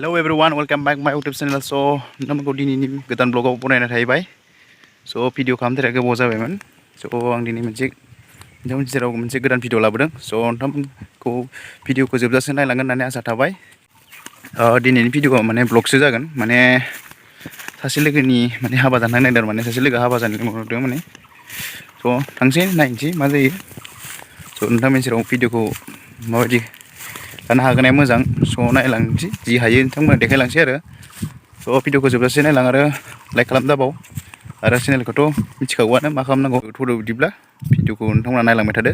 Hello everyone, welcome back my YouTube channel. So नोंथांमोनखौ दिनैनि गोदान ब्लगाव बरायना थाहैबाय. So भिडिअ खालामनो थाखाय गोबाव जाबायमोन. So आं दिनै नोंथांमोननि गेजेराव मोनसे गोदान भिडिअ लाबोदों. So नोंथांमोनखौ भिडिअखौ जोबजासिम नायलांगोन होननानै आसा थाबाय. दिनैनि भिडिअआ माने ब्लगसो जागोन. माने सासे लोगोनि माने हाबा जानो नागिरदों माने सासे लोगो हाबा जानो लिंहरदों माने. So थांसै नायनोसै मा जायो. So नोंथांमोननि गेजेराव भिडिअखौ माबायदि लानो हागोनया मोजां. स' नायलांसै जि हायो नोंथांमोना देखायलांसै आरो. स' भिडिअखौ जोबजासे नायलां आरो लाइक खालाम दाबाव आरो चेनेलखौथ' मिथिखागौआनो मा खालामनांगौ. थ'दो बिदिब्ला भिडिअखौ नोंथांमोना नायलांबाय थादो.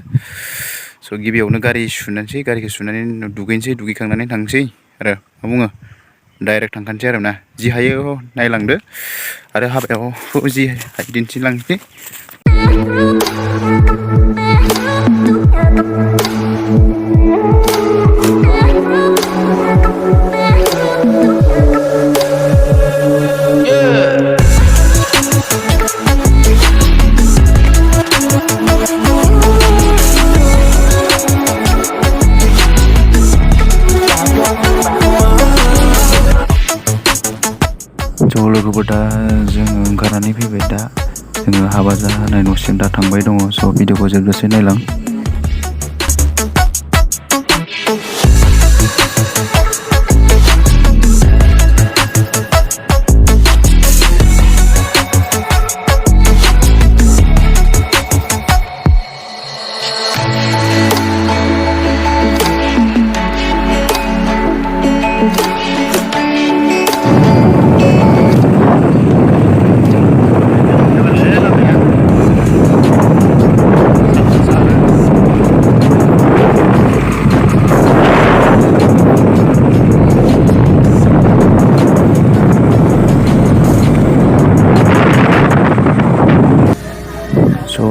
स' गिबियावनो गारि सुनोसै, गारिखौ सुनानै दुगैनोसै, दुगैखांनानै थांसै आरो मा बुङो डाइरेक्ट थांखानोसै आरो ना. जि हायो नायलांदो आरो हाबायाव जि हायो दिन्थिलांसै. लोगोफोर दा जोङो ओंखारनानै फैबाय. दा जोङो हाबा जानाय न'सिम दा थांबाय दङ. स' भिडिअखौ जोबजासे नायलां.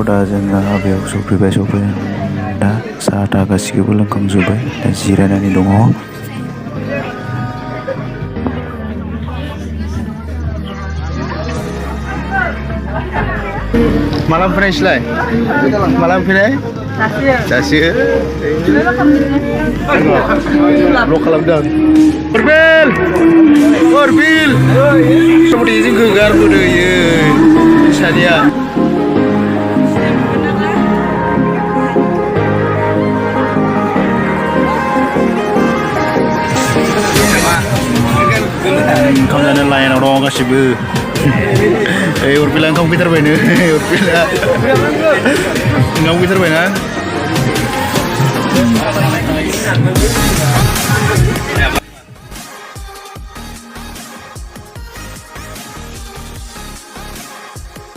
दा जोङो हाबायाव सफैबाय. दा साहा था गासिखौबो लोंखांजोब्बाय. दा जिरायनानै दङ. माला फैनायसैलाय? माला फैनाय? दासो ब्लग खालामदों. अरबिल समुदैजों गोगारबोदो इयो सानिया. ओंखाम जानो लाइनाव दं गासिबो. अरबिला ओंखाम फैथारबायनो. अरबिला ओंखाम फैथारबायना.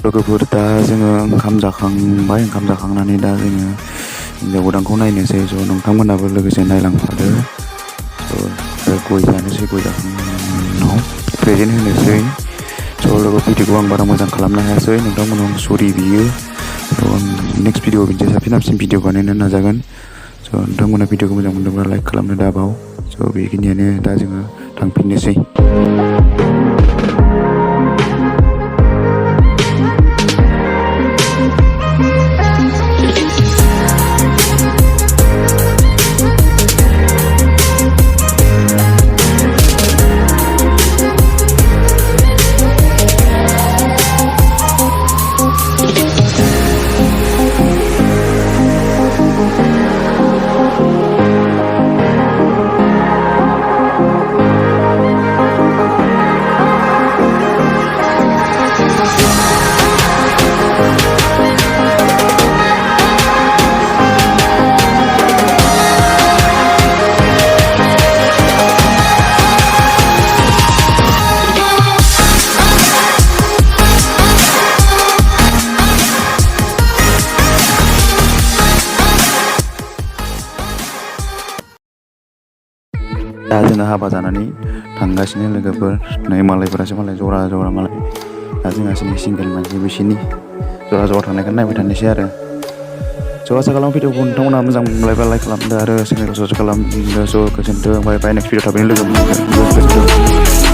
लोगोफोर दा जोङो ओंखाम जाखांबाय. ओंखाम जाखांनानै दा जोङो हिन्जाव गोदानखौ नायनोसै. ज' नोंथांमोनाबो लोगोसे नायलांफादो. गय जानोसै. गय जाखांनायनि उनाव प्रेजेन्ट होनोसै. स' लोगो भिडिअखौ आं बारा मोजां खालामनो हायासै. नोंथांमोनाव सरि बियो. स' आं नेक्स्ट भिडिअ बिदिनो साबसिन हामसिन भिडिअ बानायनो नाजागोन. स' नोंथांमोना भिडिअखौ मोजां मोनदोंब्ला लाइक खालामनो दाबाव. स' बेखिनियानो. दा जोङो थांफिननोसै. दा जोङो हाबा जानानै थांगासिनो लोगोफोर. नै मालायफोरासो मालाय जरा जरा मालाय. दा जोंहासो सिंगेल मानसि बिसोरनि जरा जरा थांनायखौ नायबाय थानोसै आरो. स' आसा खालामो भिडिअखौ नोंथांमोना मोजां मोनलायबा लाइक खालामदो आरो चेनेलखौ साबसक्राइब खालामदो. स' गोजोनथों. बाय बाय. नेक्स्ट भिडिअ थाबैनो लोगो मोनगोन. गोजोनथों.